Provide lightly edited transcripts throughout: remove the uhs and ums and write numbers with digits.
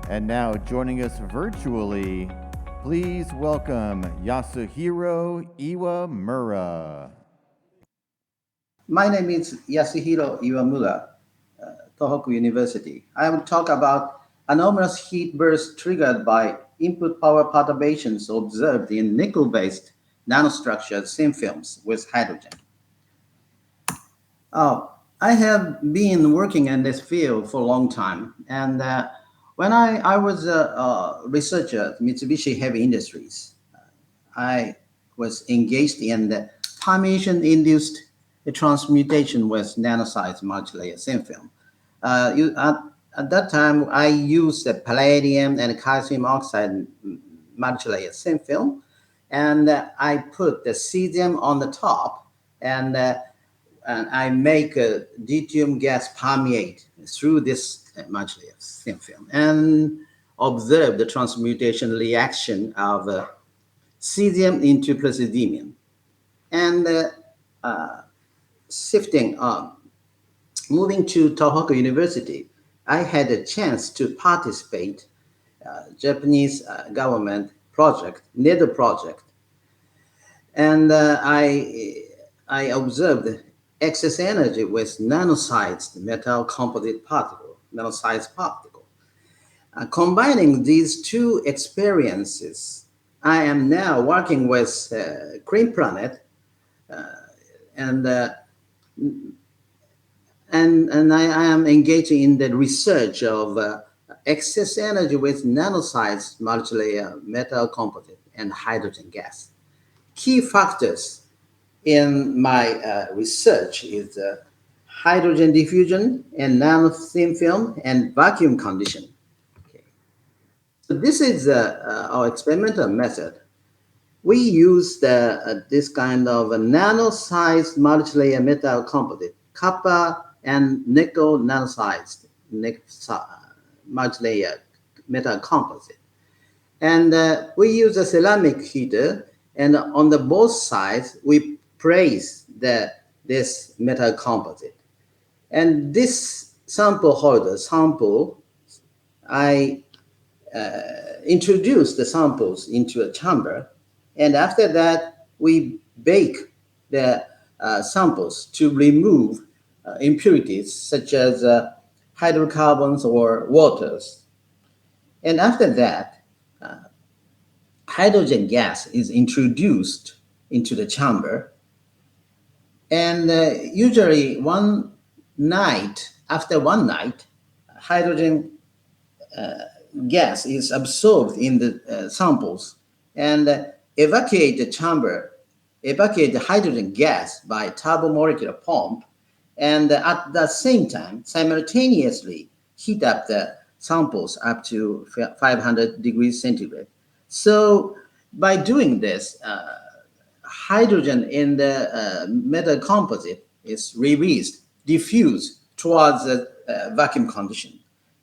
And now joining us virtually, please welcome Yasuhiro Iwamura. My name is Yasuhiro Iwamura, Tohoku University. I will talk about anomalous heat bursts triggered by input power perturbations observed in nickel-based nanostructured thin films with hydrogen. Uh, I have been working in this field for a long time, and when I was a researcher at Mitsubishi Heavy Industries, I was engaged in the permeation-induced transmutation with nanosized multilayer thin film. At that time, I used the palladium and calcium oxide multilayer thin film, and I put the cesium on the top, and I make a deuterium gas permeate through this multilayer thin film and observe the transmutation reaction of cesium into praseodymium. And shifting moving to Tohoku University, I had a chance to participate Japanese government project, NEDO project, and I observed excess energy with nanosized metal composite particle, nanosized particle. Combining these two experiences, I am now working with Cream Planet and I am engaging in the research of excess energy with nanosized multilayer metal composite and hydrogen gas. Key factors in my research is hydrogen diffusion and nano thin film and vacuum condition. Okay. So this is our experimental method. We use this kind of a nano-sized multilayer metal composite, copper and nickel nano-sized multilayer metal composite. And we use a ceramic heater, and on the both sides, we place this metal composite. And this sample, I introduce the samples into a chamber, and after that, we bake the samples to remove impurities such as hydrocarbons or waters. And after that, hydrogen gas is introduced into the chamber, and usually after one night, hydrogen gas is absorbed in the samples and evacuate the hydrogen gas by turbomolecular pump, and at the same time, simultaneously heat up the samples up to 500 degrees centigrade. So by doing this, hydrogen in the metal composite is released, diffused towards the vacuum condition.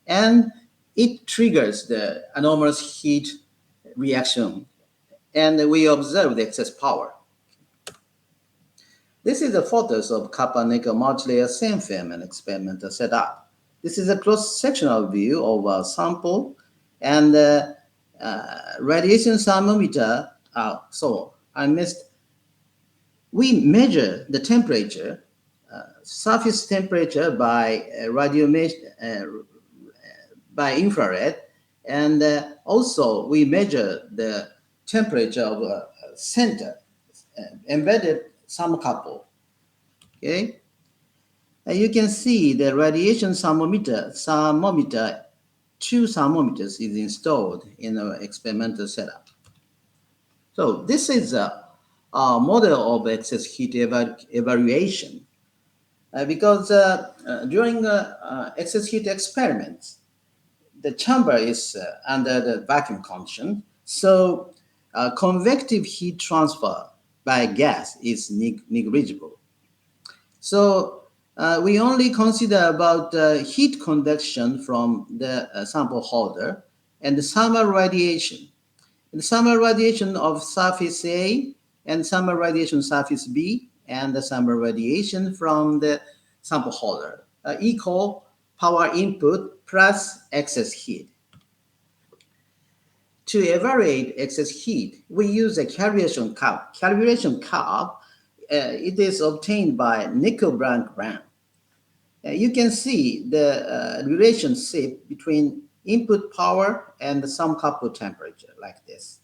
And it triggers the anomalous heat reaction, and we observe the excess power. This is the photos of copper nickel multilayer thin film and experimental setup. This is a cross-sectional view of a sample, and radiation thermometer. So I missed. We measure the temperature, surface temperature by by infrared, and also we measure the temperature of a center embedded thermocouple. Okay, you can see the radiation thermometer. Two thermometers is installed in our experimental setup. So this is a model of excess heat evaluation because during excess heat experiments, the chamber is under the vacuum condition, so convective heat transfer by gas is negligible. So we only consider about heat conduction from the sample holder and the thermal radiation. The thermal radiation of surface A and thermal radiation surface B and the thermal radiation from the sample holder equal power input plus excess heat. to evaluate excess heat, we use a calibration curve. Calibration curve, it is obtained by Nickel-Brand-Brown. You can see the relationship between input power and the sum couple temperature like this.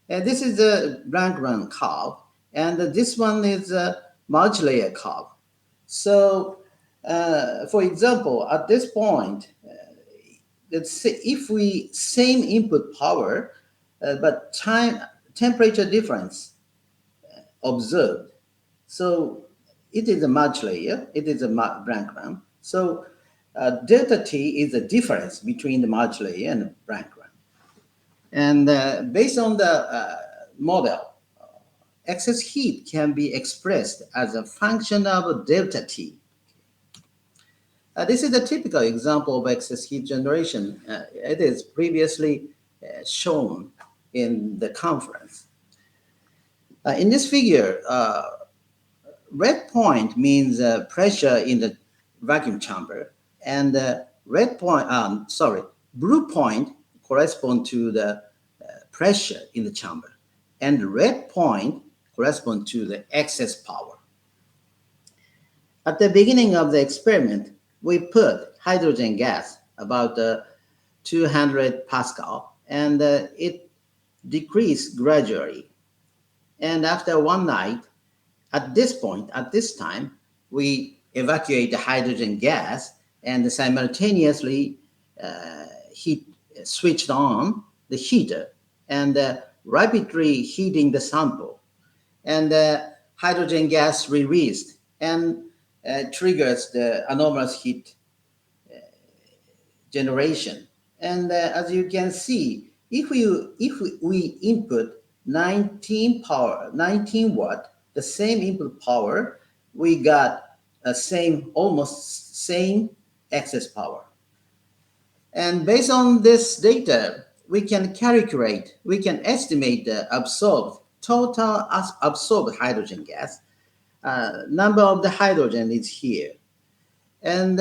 And this is the Brand-Brown curve, and this one is a multi-layer curve. So, for example, at this point, let's say if we same input power, but temperature difference observed. So it is a multi-layer, it is a Brand-Brown. So delta T is the difference between the multi-layer and Brand-Brown. And based on the model, excess heat can be expressed as a function of delta T. This is a typical example of excess heat generation. It is previously shown in the conference. In this figure, red point means pressure in the vacuum chamber, and blue point corresponds to the pressure in the chamber, and red point corresponds to the excess power. At the beginning of the experiment, we put hydrogen gas about 200 Pascal, and it decreased gradually. And after one night, at this time, we evacuate the hydrogen gas and simultaneously heat switched on the heater and rapidly heating the sample. And hydrogen gas released and triggers the anomalous heat generation. And as you can see, if we input 19 watt, the same input power, we got almost same excess power. And based on this data, we can estimate the total absorbed hydrogen gas. Number of the hydrogen is here. And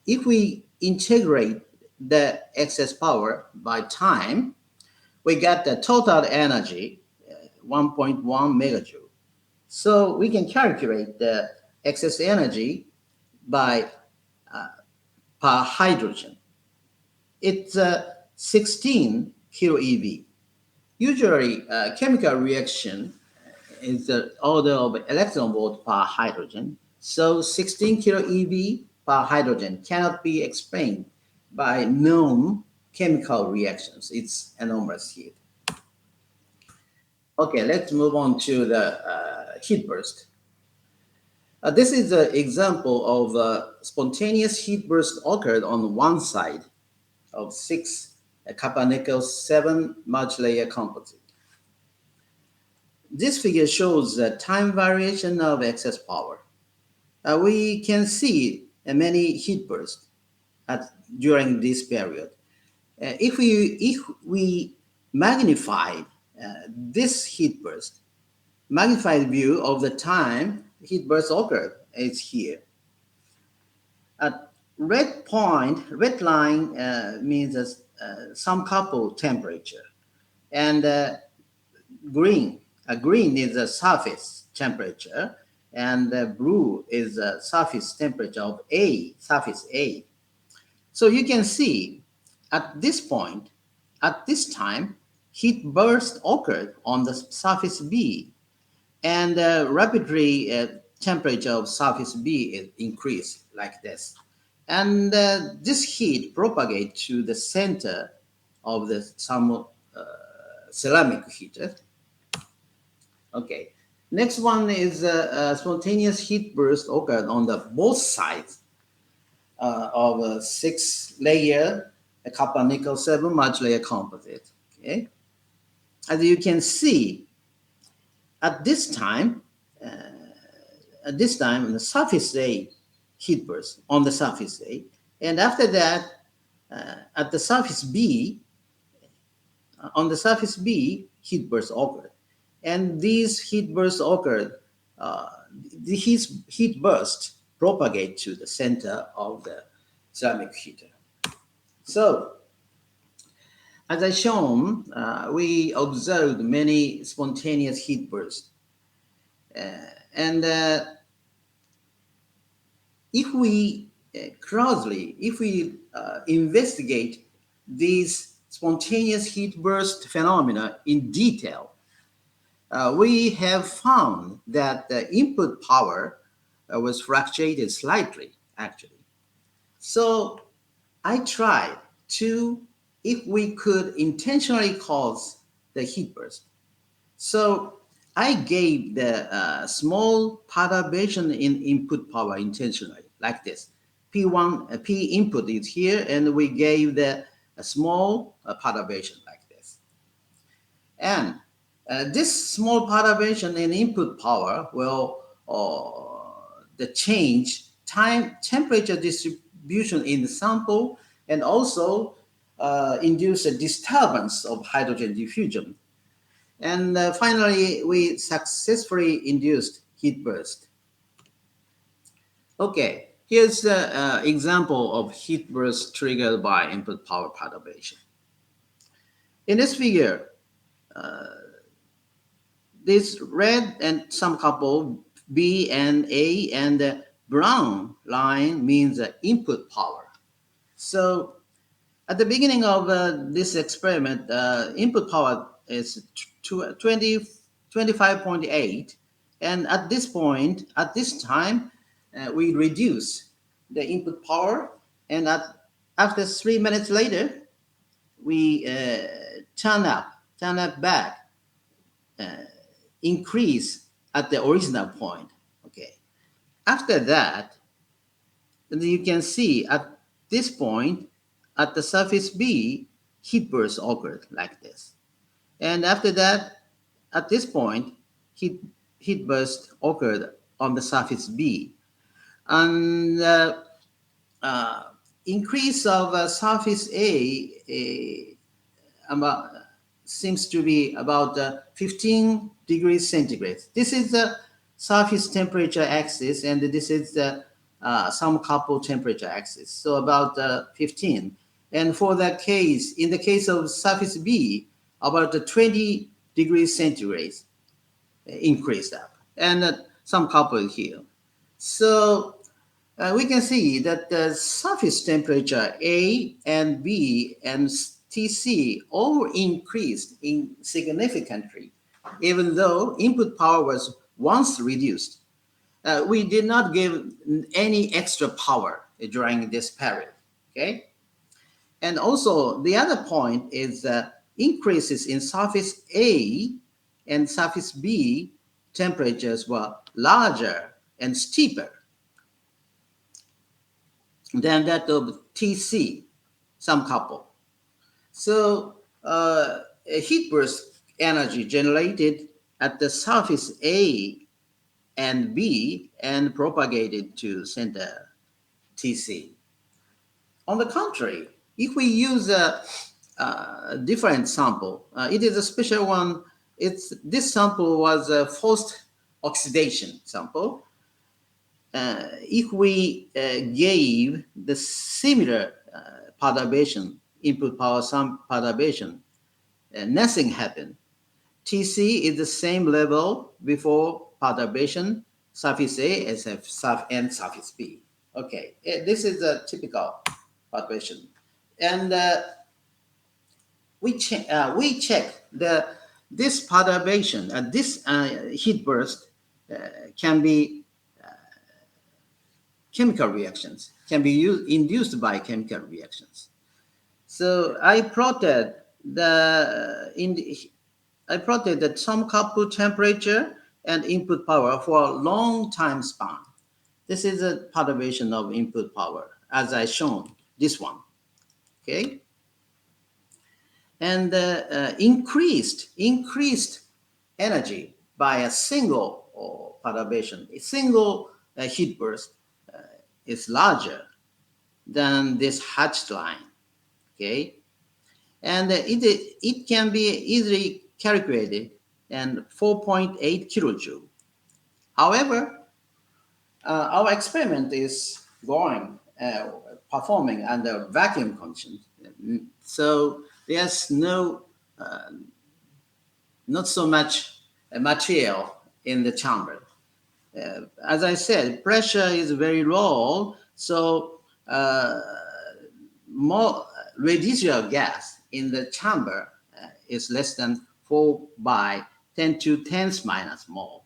if we integrate the excess power by time, we got the total energy, 1.1 megajoule. So we can calculate the excess energy by per hydrogen. It's 16 kilo eV. Usually, chemical reaction is the order of electron volt per hydrogen. So 16 kilo eV per hydrogen cannot be explained by known chemical reactions. It's anomalous heat. Okay, let's move on to the heat burst. This is an example of spontaneous heat burst occurred on one side of 6 copper nickel 7 multi-layer composite. This figure shows the time variation of excess power. We can see many heat bursts during this period. If we magnify this heat burst, magnified view of the time heat burst occurred is here. Red line means sum couple temperature, and green is the surface temperature, and blue is the surface temperature of surface A. So you can see at this time, heat burst occurred on the surface B, and rapidly temperature of surface B is increased like this. And this heat propagates to the center of the ceramic heater. Okay, next one is spontaneous heat burst occurred on the both sides of a 6-layer copper nickel 7 multi-layer composite. Okay, as you can see, at this time, the surface A heat burst on the surface A, and after that, at the surface B, on the surface B, heat burst occurred, and these heat bursts occurred. The heat burst propagate to the center of the ceramic heater. So As I shown, we observed many spontaneous heat bursts. And if we if we investigate these spontaneous heat burst phenomena in detail, we have found that the input power was fluctuated slightly, actually. So I tried to, if we could intentionally cause the heat burst. So I gave the small perturbation in input power intentionally, like this. P1, P input is here, and we gave the a small perturbation like this. And this small perturbation in input power will the change time temperature distribution in the sample and also induce a disturbance of hydrogen diffusion. And finally, we successfully induced heat burst. Okay, here's an example of heat burst triggered by input power perturbation. In this figure, this red and some couple B and A and the brown line means input power. So at the beginning of this experiment, input power is 25.8. And at this point, at this time, we reduce the input power. And after 3 minutes later, we turn up back, increase at the original point. Okay. After that, you can see at this point, at the surface B, heat burst occurred like this. And after that, at this point, heat burst occurred on the surface B. And uh, increase of surface A about, seems to be about 15 degrees centigrade. This is the surface temperature axis, and this is the some couple temperature axis. So about 15. And for that case, in the case of surface B, about 20 degrees centigrade increased up, and some couple here. So we can see that the surface temperature A and B and TC all increased significantly, even though input power was once reduced. We did not give any extra power during this period. Okay, and also the other point is increases in surface A and surface B temperatures were larger and steeper than that of TC, some couple. So a heat burst energy generated at the surface A and B and propagated to center TC. On the contrary, if we use a different sample, it is a special one. This sample was a forced oxidation sample. If we gave the similar perturbation, input power some perturbation, nothing happened. TC is the same level before perturbation, surface A and surface B. Okay, this is a typical perturbation. And we check this perturbation, this heat burst can be chemical reactions, can be induced by chemical reactions. So I plotted the some couple temperature and input power for a long time span. This is a perturbation of input power, as I shown this one. Okay, and increased energy by a single perturbation, a single heat burst is larger than this hatched line. Okay, and it can be easily calculated and 4.8 kilojoule. However, our experiment is performing under vacuum conditions. So there's not so much material in the chamber. As I said, pressure is very low, so more residual gas in the chamber is less than 4 by 10 to 10 minus mole.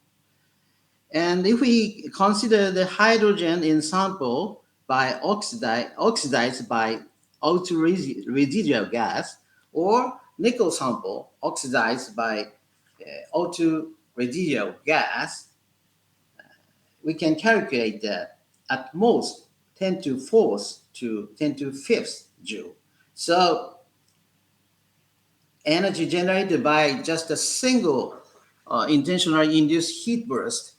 And if we consider the hydrogen in sample by oxidized by O2 residual gas, or nickel sample oxidized by O2 residual gas, we can calculate that at most 10 to 4th to 10 to 5th joule. So energy generated by just a single intentionally induced heat burst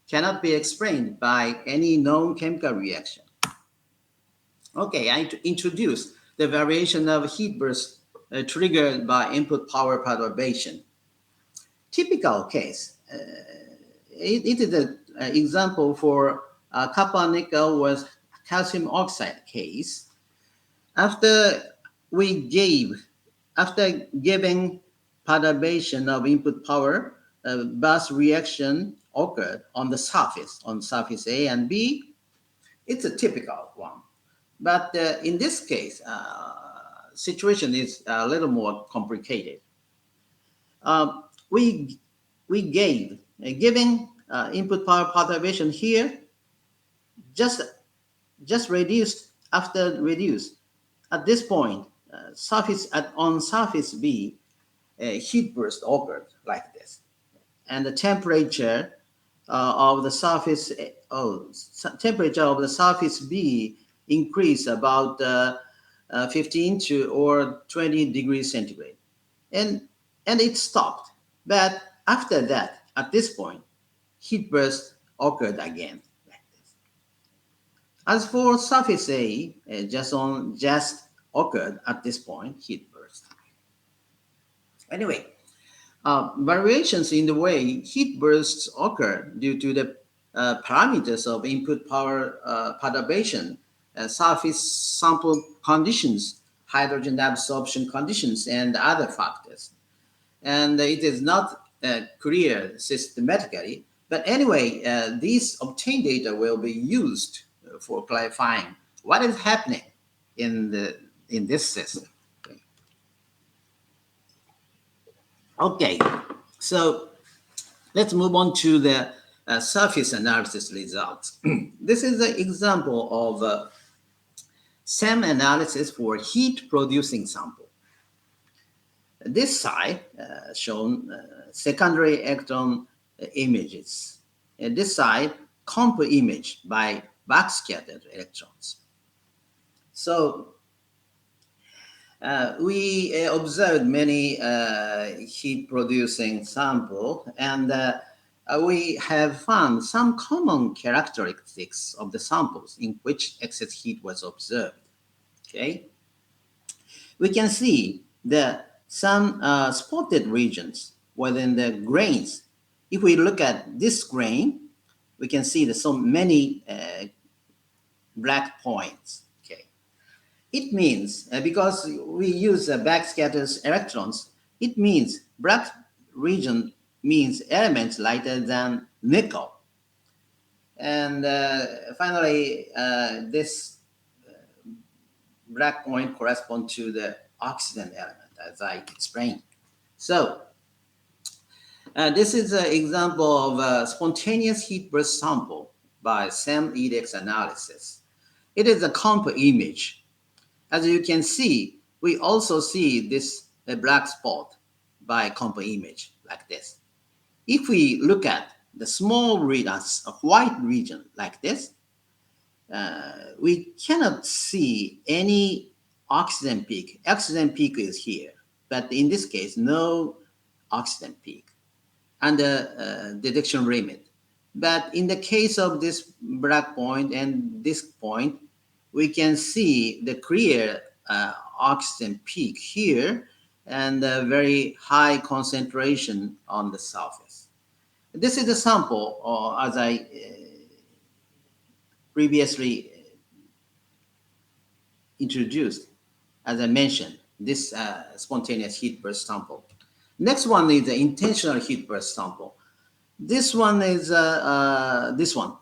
cannot be explained by any known chemical reaction. Okay, I introduced the variation of heat burst triggered by input power perturbation. Typical case, it is an example for copper nickel with calcium oxide case. After giving perturbation of input power, burst reaction occurred on the surface, on surface A and B. It's a typical one. But in this case, situation is a little more complicated. We giving input power perturbation here, just reduced after reduced. At this point, on surface B, heat burst occurred like this, and the temperature of the surface B increased about 15 to or 20 degrees centigrade, and it stopped. But after that, at this point, heat burst occurred again like this. As for surface A, just occurred at this point, heat burst. Anyway, variations in the way heat bursts occur due to the parameters of input power perturbation, surface sample conditions, hydrogen absorption conditions, and other factors. And it is not clear systematically, but anyway, these obtained data will be used for clarifying what is happening in this system. Okay, so let's move on to the surface analysis results. This is an example of SEM analysis for heat-producing sample. This side shown secondary electron images. And this side, comp image by backscattered electrons. So we observed many heat-producing sample, and we have found some common characteristics of the samples in which excess heat was observed. Okay, we can see that some spotted regions within the grains. If we look at this grain, we can see there's so many black points. Okay, it means because we use backscatters electrons, it means black region means elements lighter than nickel. And finally, this black point corresponds to the oxygen element, as I explained. So this is an example of a spontaneous heat burst sample by SEM-EDX analysis. It is a comp image. As you can see, we also see this black spot by comp image like this. If we look at the small region, a white region like this, we cannot see any oxygen peak. Oxygen peak is here, but in this case, no oxygen peak under detection limit. But in the case of this black point and this point, we can see the clear oxygen peak here and a very high concentration on the surface. This is a sample, as I previously introduced, as I mentioned. this spontaneous heat burst sample. Next one is the intentional heat burst sample. This one is this one,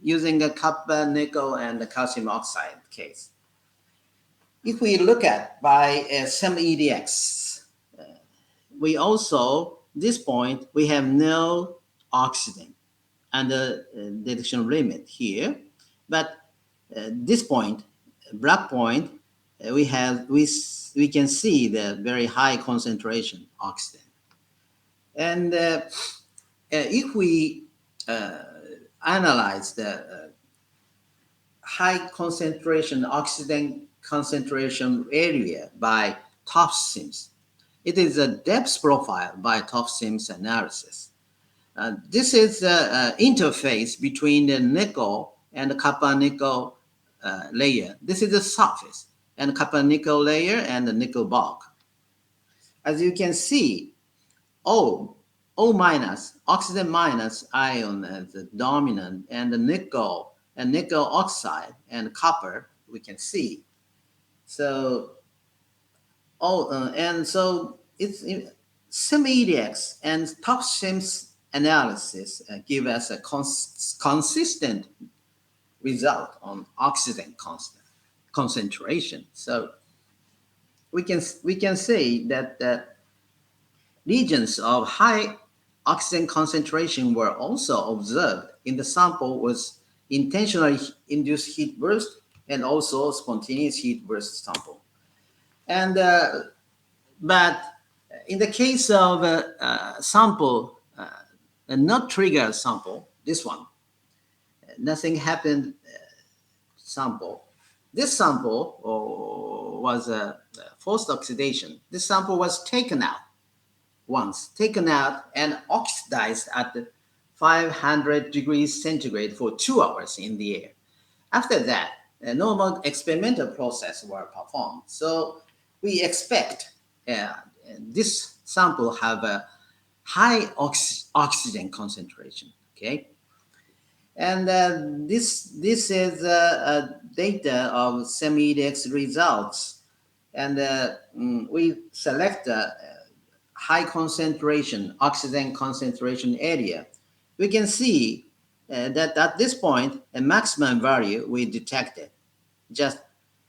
using a copper, nickel, and the calcium oxide case. If we look at by SEM EDX, we also, this point, we have no oxygen and the detection limit here. But this point, black point, we can see the very high concentration oxygen. And if we analyze the high concentration oxygen concentration area by TOF-SIMS, it is a depth profile by TOF-SIMS analysis. This is the interface between the nickel and the copper nickel layer. This is the surface, and copper nickel layer and the nickel bulk. As you can see, O minus, oxygen minus ion as the dominant, and the nickel and nickel oxide and copper we can see. So, and so it's SIM-EDX and TOF-SIMS analysis give us a consistent result on oxygen concentration. So we can say that the regions of high oxygen concentration were also observed in the sample with intentionally induced heat burst and also spontaneous heat burst sample. And but in the case of sample, a not trigger sample, this one, nothing happened sample. This sample was a forced oxidation. This sample was taken out and oxidized at 500 degrees centigrade for 2 hours in the air. After that, a normal experimental process were performed. So we expect this sample have a high oxygen concentration. Okay, and this is data of SEM-EDX results, and we select high concentration oxygen concentration area. We can see that at this point a maximum value we detected just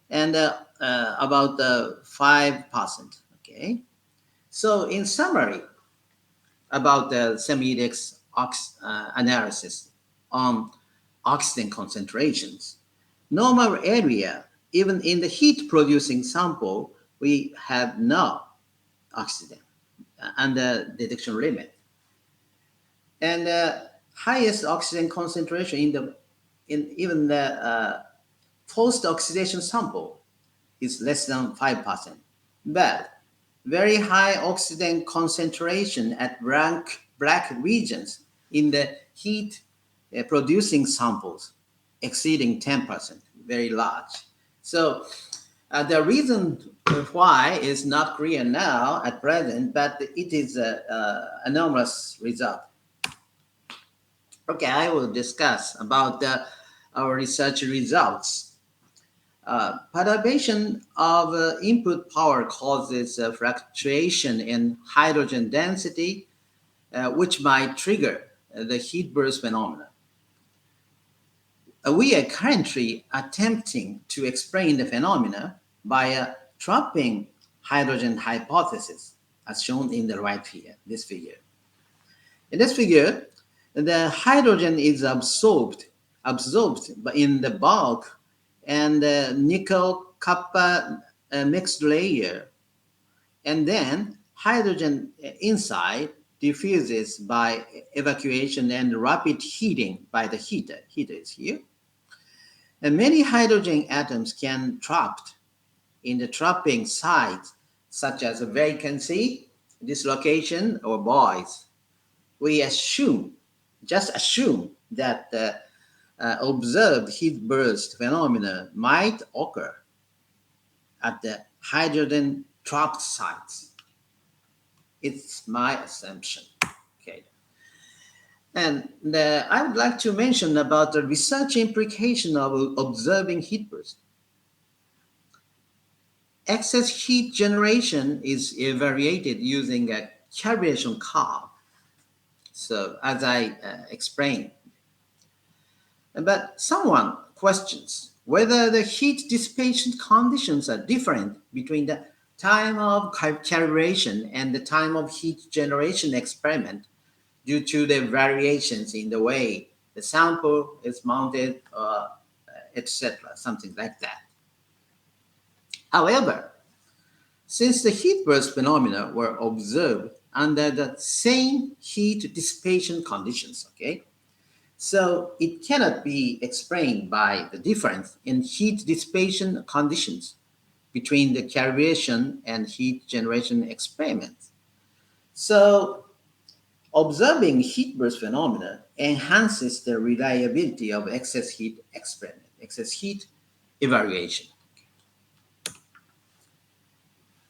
and about 5%. Okay, so in summary about the SEM-EDX analysis on oxygen concentrations, normal area, even in the heat producing sample, we have no oxygen under detection limit. And highest oxygen concentration in even the post-oxidation sample is less than 5%. But very high oxygen concentration at black regions in the heat producing samples exceeding 10%, very large. So the reason why is not clear now at present, but it is an anomalous result. Okay, I will discuss about our research results. Perturbation of input power causes a fluctuation in hydrogen density, which might trigger the heat burst phenomena. We are currently attempting to explain the phenomena by a trapping hydrogen hypothesis, as shown in the right figure, this figure. In this figure, the hydrogen is absorbed in the bulk and the nickel copper mixed layer, and then hydrogen inside diffuses by evacuation and rapid heating by the heater. Heater is here. And many hydrogen atoms can trapped in the trapping sites, such as a vacancy, dislocation, or voids. We just assume that the observed heat burst phenomena might occur at the hydrogen trapped sites. It's my assumption. Okay. And I would like to mention about the research implication of observing heat burst. excess heat generation is evaluated using a calibration curve. So as I explained, but someone questions whether the heat dissipation conditions are different between the time of calibration and the time of heat generation experiment due to the variations in the way the sample is mounted, etc., something like that. However, since the heat burst phenomena were observed under the same heat dissipation conditions, okay, so it cannot be explained by the difference in heat dissipation conditions between the calibration and heat generation experiments. So observing heat burst phenomena enhances the reliability of excess heat experiment, excess heat evaluation.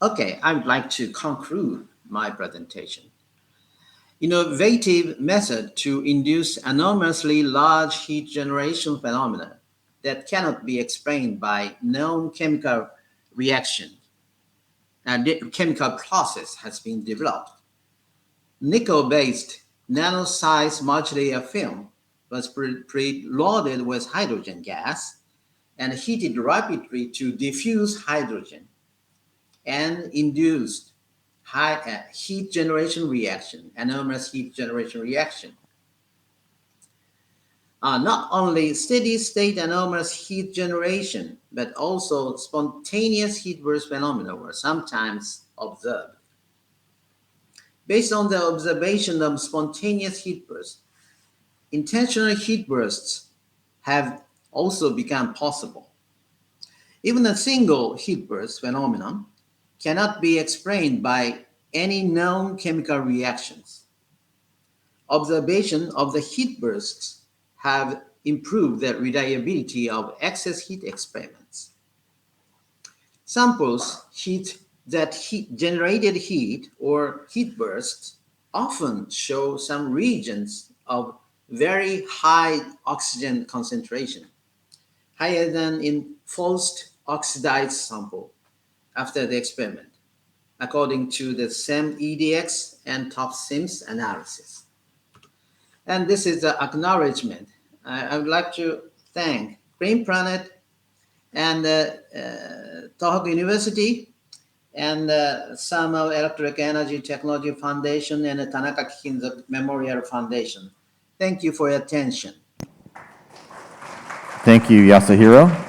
Okay, I would like to conclude my presentation. Innovative method to induce enormously large heat generation phenomena that cannot be explained by known chemical reaction and chemical process has been developed. Nickel-based nano-sized multilayer film was preloaded with hydrogen gas and heated rapidly to diffuse hydrogen and induced high heat generation reaction, enormous heat generation reaction. Not only steady state enormous heat generation, but also spontaneous heat burst phenomena were sometimes observed. Based on the observation of spontaneous heat bursts, intentional heat bursts have also become possible. Even a single heat burst phenomenon cannot be explained by any known chemical reactions. Observation of the heat bursts have improved the reliability of excess heat experiments. Samples generated heat or heat bursts often show some regions of very high oxygen concentration, higher than in forced oxidized sample after the experiment, according to the SEM EDX and top SIMS analysis. And this is the acknowledgement. I would like to thank Green Planet and Tohoku University and Thermal Electric Energy Technology Foundation and the Tanaka Kikinzo Memorial Foundation. Thank you for your attention. Thank you, Yasuhiro.